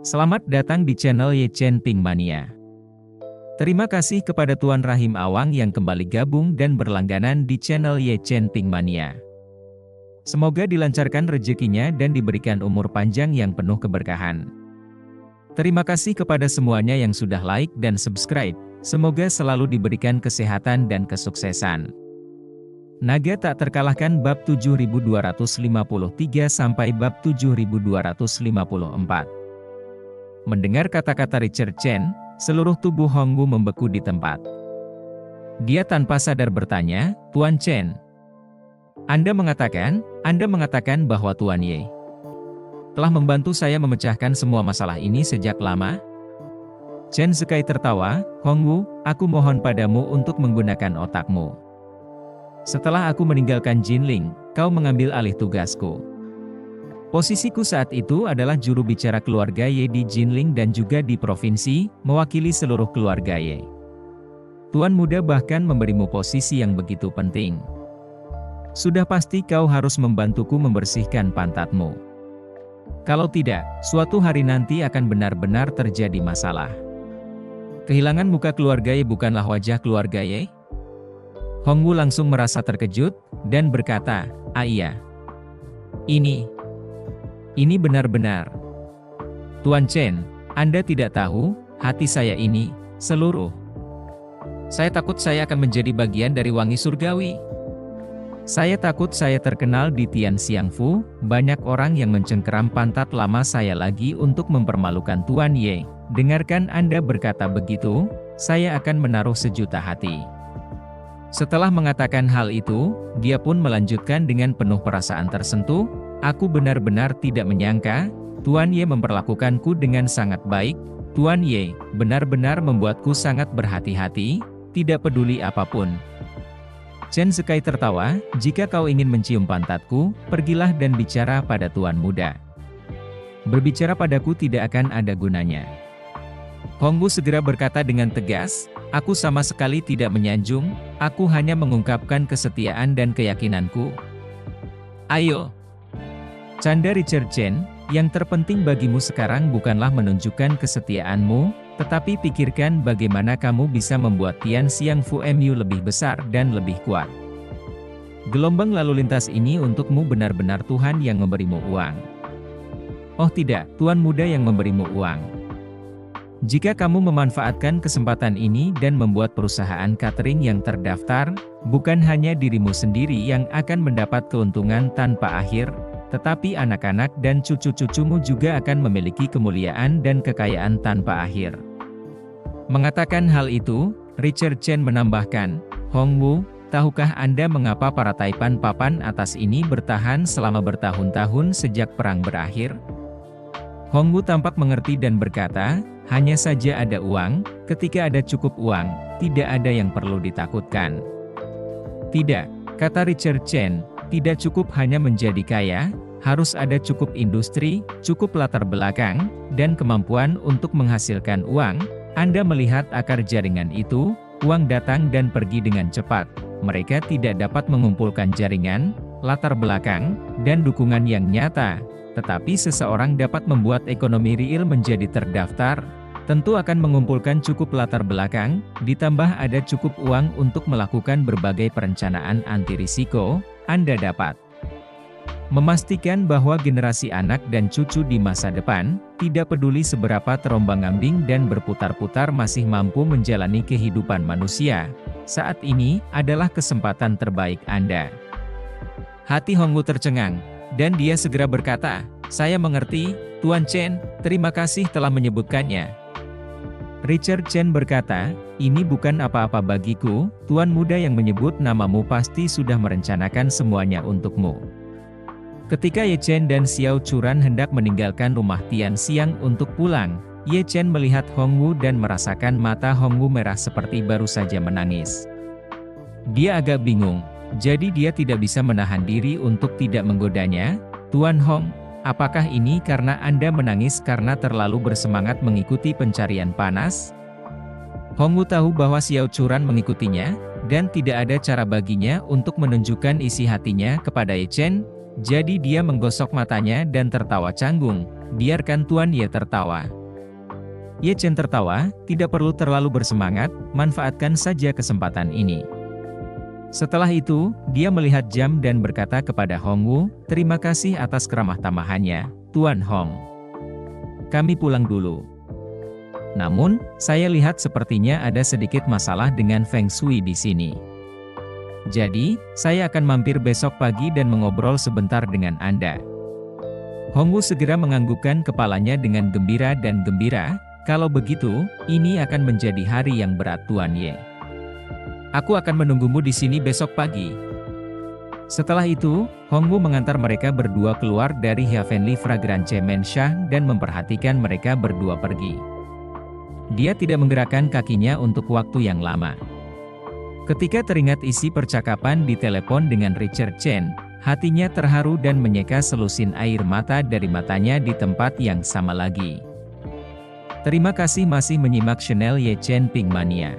Selamat datang di channel Ye Chen Ping Mania. Terima kasih kepada Tuan Rahim Awang yang kembali gabung dan berlangganan di channel Ye Chen Ping Mania. Semoga dilancarkan rezekinya dan diberikan umur panjang yang penuh keberkahan. Terima kasih kepada semuanya yang sudah like dan subscribe. Semoga selalu diberikan kesehatan dan kesuksesan. Naga tak terkalahkan bab 7253 sampai bab 7254. Mendengar kata-kata Richard Chen, seluruh tubuh Hongwu membeku di tempat. Dia tanpa sadar bertanya, "Tuan Chen, Anda mengatakan bahwa Tuan Ye telah membantu saya memecahkan semua masalah ini sejak lama?" Chen Zikai tertawa, "Hongwu, aku mohon padamu untuk menggunakan otakmu. Setelah aku meninggalkan Jinling, kau mengambil alih tugasku. Posisiku saat itu adalah juru bicara keluarga Ye di Jinling dan juga di provinsi, mewakili seluruh keluarga Ye. Tuan muda bahkan memberimu posisi yang begitu penting. Sudah pasti kau harus membantuku membersihkan pantatmu. Kalau tidak, suatu hari nanti akan benar-benar terjadi masalah." Kehilangan muka keluarga Ye bukanlah wajah keluarga Ye? Hongwu langsung merasa terkejut, dan berkata, "Ah iya. Ini benar-benar. Tuan Chen, Anda tidak tahu, hati saya ini, seluruh. Saya takut saya akan menjadi bagian dari wangi surgawi. Saya takut saya terkenal di Tianxiangfu, banyak orang yang mencengkeram pantat lama saya lagi untuk mempermalukan Tuan Ye. Dengarkan Anda berkata begitu, saya akan menaruh sejuta hati." Setelah mengatakan hal itu, dia pun melanjutkan dengan penuh perasaan tersentuh, "Aku benar-benar tidak menyangka, Tuan Ye memperlakukanku dengan sangat baik. Tuan Ye benar-benar membuatku sangat berhati-hati, tidak peduli apapun." Chen Zikai tertawa, "Jika kau ingin mencium pantatku, pergilah dan bicara pada Tuan muda. Berbicara padaku tidak akan ada gunanya." Hongwu segera berkata dengan tegas, "Aku sama sekali tidak menyanjung, aku hanya mengungkapkan kesetiaan dan keyakinanku." "Ayo," canda Richard Chen, "yang terpenting bagimu sekarang bukanlah menunjukkan kesetiaanmu, tetapi pikirkan bagaimana kamu bisa membuat Tianxiangfu MU lebih besar dan lebih kuat. Gelombang lalu lintas ini untukmu benar-benar Tuhan yang memberimu uang." "Oh tidak, Tuan muda yang memberimu uang. Jika kamu memanfaatkan kesempatan ini dan membuat perusahaan catering yang terdaftar, bukan hanya dirimu sendiri yang akan mendapat keuntungan tanpa akhir, tetapi anak-anak dan cucu-cucumu juga akan memiliki kemuliaan dan kekayaan tanpa akhir." Mengatakan hal itu, Richard Chen menambahkan, "Hongwu, tahukah Anda mengapa para taipan papan atas ini bertahan selama bertahun-tahun sejak perang berakhir?" Hongwu tampak mengerti dan berkata, "Hanya saja ada uang, ketika ada cukup uang, tidak ada yang perlu ditakutkan." "Tidak," kata Richard Chen, "tidak cukup hanya menjadi kaya, harus ada cukup industri, cukup latar belakang, dan kemampuan untuk menghasilkan uang. Anda melihat akar jaringan itu, uang datang dan pergi dengan cepat. Mereka tidak dapat mengumpulkan jaringan, latar belakang, dan dukungan yang nyata. Tetapi seseorang dapat membuat ekonomi real menjadi terdaftar, tentu akan mengumpulkan cukup latar belakang, ditambah ada cukup uang untuk melakukan berbagai perencanaan anti risiko. Anda dapat memastikan bahwa generasi anak dan cucu di masa depan, tidak peduli seberapa terombang-ambing dan berputar-putar masih mampu menjalani kehidupan manusia. Saat ini adalah kesempatan terbaik Anda." Hati Hongwu tercengang, dan dia segera berkata, "Saya mengerti, Tuan Chen, terima kasih telah menyebutkannya." Richard Chen berkata, "Ini bukan apa-apa bagiku, Tuan muda yang menyebut namamu pasti sudah merencanakan semuanya untukmu." Ketika Ye Chen dan Xiao Churan hendak meninggalkan rumah Tianxiang untuk pulang, Ye Chen melihat Hongwu dan merasakan mata Hongwu merah seperti baru saja menangis. Dia agak bingung. Jadi dia tidak bisa menahan diri untuk tidak menggodanya. "Tuan Hong, apakah ini karena Anda menangis karena terlalu bersemangat mengikuti pencarian panas?" Hongwu tahu bahwa Xiao Churan mengikutinya, dan tidak ada cara baginya untuk menunjukkan isi hatinya kepada Ye Chen, jadi dia menggosok matanya dan tertawa canggung. biarkan Tuan Ye tertawa. Ye Chen tertawa, tidak perlu terlalu bersemangat, manfaatkan saja kesempatan ini. Setelah itu, dia melihat jam dan berkata kepada Hongwu, terima kasih atas keramah tamahannya, Tuan Hong. Kami pulang dulu. Namun, saya lihat sepertinya ada sedikit masalah dengan Feng Shui di sini. Jadi, saya akan mampir besok pagi dan mengobrol sebentar dengan Anda. Hongwu segera menganggukkan kepalanya dengan gembira dan gembira, kalau begitu, ini akan menjadi hari yang berat Tuan Ye. Aku akan menunggumu di sini besok pagi. Setelah itu, Hongwu mengantar mereka berdua keluar dari Heavenly Fragrance Mansion dan memperhatikan mereka berdua pergi. Dia tidak menggerakkan kakinya untuk waktu yang lama. Ketika teringat isi percakapan di telepon dengan Richard Chen, hatinya terharu dan menyeka selusin air mata dari matanya di tempat yang sama lagi. Terima kasih masih menyimak channel Ye Chen Ping Mania.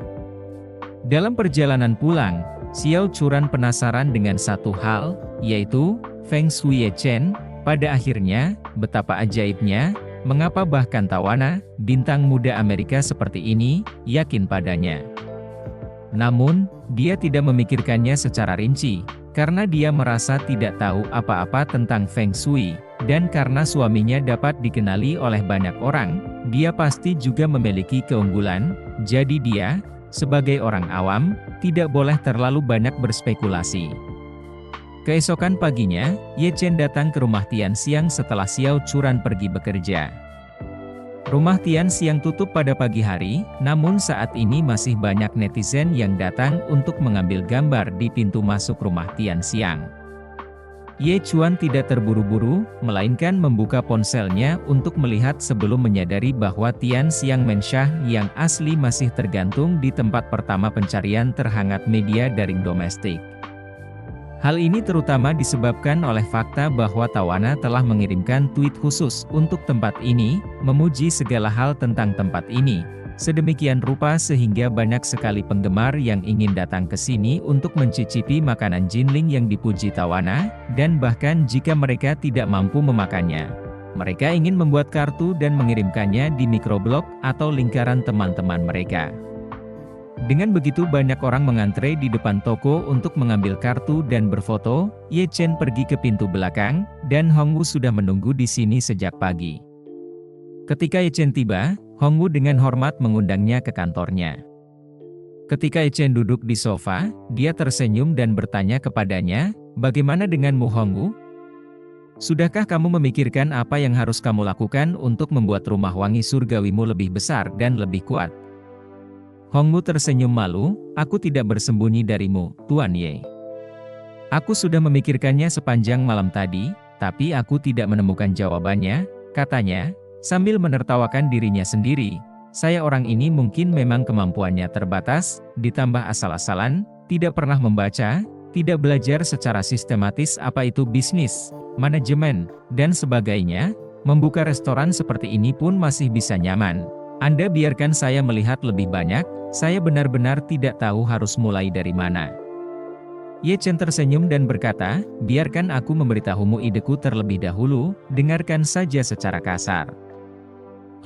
Dalam perjalanan pulang, Xiao Churan penasaran dengan satu hal, yaitu Feng Shui Ye Chen. Pada akhirnya, betapa ajaibnya, mengapa bahkan Tawana, bintang muda Amerika seperti ini, yakin padanya. Namun, dia tidak memikirkannya secara rinci, karena dia merasa tidak tahu apa-apa tentang Feng Shui, dan karena suaminya dapat dikenali oleh banyak orang, dia pasti juga memiliki keunggulan, jadi dia, sebagai orang awam, tidak boleh terlalu banyak berspekulasi. Keesokan paginya, Ye Chen datang ke rumah Tian Xiang setelah Xiao Churan pergi bekerja. Rumah Tian Xiang tutup pada pagi hari, namun saat ini masih banyak netizen yang datang untuk mengambil gambar di pintu masuk rumah Tian Xiang. Ye Chuan tidak terburu-buru, melainkan membuka ponselnya untuk melihat sebelum menyadari bahwa Tian Xiang Mansion yang asli masih tergantung di tempat pertama pencarian terhangat media daring domestik. Hal ini terutama disebabkan oleh fakta bahwa Tawana telah mengirimkan tweet khusus untuk tempat ini, memuji segala hal tentang tempat ini. Sedemikian rupa sehingga banyak sekali penggemar yang ingin datang ke sini untuk mencicipi makanan Jinling yang dipuji Tawana, dan bahkan jika mereka tidak mampu memakannya, mereka ingin membuat kartu dan mengirimkannya di microblog atau lingkaran teman-teman mereka. Dengan begitu banyak orang mengantre di depan toko untuk mengambil kartu dan berfoto. Ye Chen pergi ke pintu belakang, dan Hongwu sudah menunggu di sini sejak pagi. Ketika Ye Chen tiba, Hongwu dengan hormat mengundangnya ke kantornya. Ketika Ye Chen duduk di sofa, dia tersenyum dan bertanya kepadanya, bagaimana denganmu Hongwu? Sudahkah kamu memikirkan apa yang harus kamu lakukan untuk membuat rumah wangi surgawimu lebih besar dan lebih kuat? Hongwu tersenyum malu, aku tidak bersembunyi darimu, Tuan Ye. Aku sudah memikirkannya sepanjang malam tadi, tapi aku tidak menemukan jawabannya, katanya, sambil menertawakan dirinya sendiri. Saya orang ini mungkin memang kemampuannya terbatas, ditambah asal-asalan, tidak pernah membaca, tidak belajar secara sistematis apa itu bisnis, manajemen, dan sebagainya. Membuka restoran seperti ini pun masih bisa nyaman. Anda biarkan saya melihat lebih banyak, saya benar-benar tidak tahu harus mulai dari mana. Ye Chen tersenyum dan berkata, biarkan aku memberitahumu ideku terlebih dahulu, dengarkan saja secara kasar.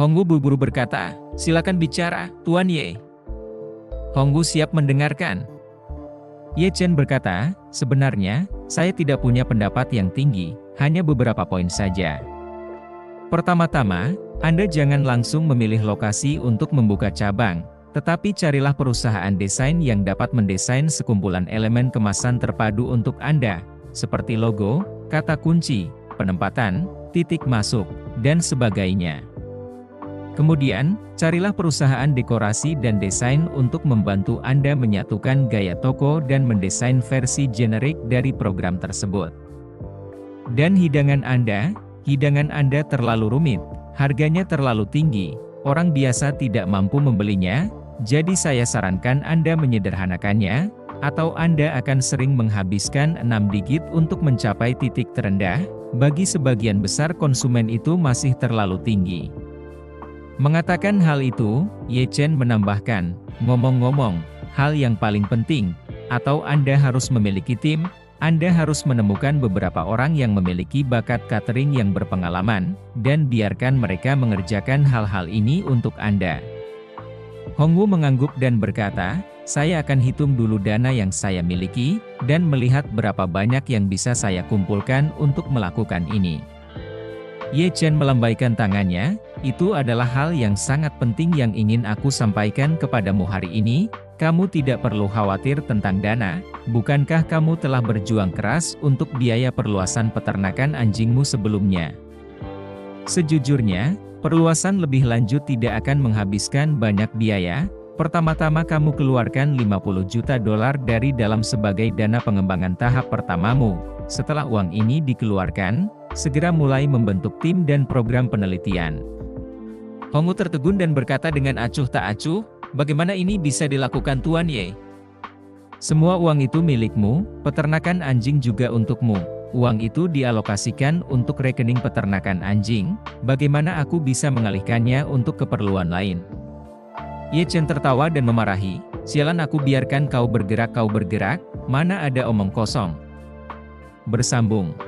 Hongwu buru-buru berkata, silakan bicara, Tuan Ye. Hongwu siap mendengarkan. Ye Chen berkata, sebenarnya, saya tidak punya pendapat yang tinggi, hanya beberapa poin saja. Pertama-tama, Anda jangan langsung memilih lokasi untuk membuka cabang, tetapi carilah perusahaan desain yang dapat mendesain sekumpulan elemen kemasan terpadu untuk Anda, seperti logo, kata kunci, penempatan, titik masuk, dan sebagainya. Kemudian, carilah perusahaan dekorasi dan desain untuk membantu Anda menyatukan gaya toko dan mendesain versi generik dari program tersebut. Dan hidangan Anda terlalu rumit, harganya terlalu tinggi, orang biasa tidak mampu membelinya, jadi saya sarankan Anda menyederhanakannya, atau Anda akan sering menghabiskan 6 digit untuk mencapai titik terendah, bagi sebagian besar konsumen itu masih terlalu tinggi. Mengatakan hal itu, Ye Chen menambahkan, ngomong-ngomong, hal yang paling penting, atau Anda harus memiliki tim, Anda harus menemukan beberapa orang yang memiliki bakat catering yang berpengalaman, dan biarkan mereka mengerjakan hal-hal ini untuk Anda. Hongwu mengangguk dan berkata, saya akan hitung dulu dana yang saya miliki, dan melihat berapa banyak yang bisa saya kumpulkan untuk melakukan ini. Ye Chen melambaikan tangannya, itu adalah hal yang sangat penting yang ingin aku sampaikan kepadamu hari ini. Kamu tidak perlu khawatir tentang dana, bukankah kamu telah berjuang keras untuk biaya perluasan peternakan anjingmu sebelumnya? Sejujurnya, perluasan lebih lanjut tidak akan menghabiskan banyak biaya. Pertama-tama kamu keluarkan 50 juta dolar dari dalam sebagai dana pengembangan tahap pertamamu. Setelah uang ini dikeluarkan, segera mulai membentuk tim dan program penelitian. Hongwu tertegun dan berkata dengan acuh tak acuh, bagaimana ini bisa dilakukan Tuan Ye? Semua uang itu milikmu, peternakan anjing juga untukmu. Uang itu dialokasikan untuk rekening peternakan anjing, bagaimana aku bisa mengalihkannya untuk keperluan lain? Ye Chen tertawa dan memarahi, sialan aku biarkan kau bergerak, mana ada omong kosong. Bersambung.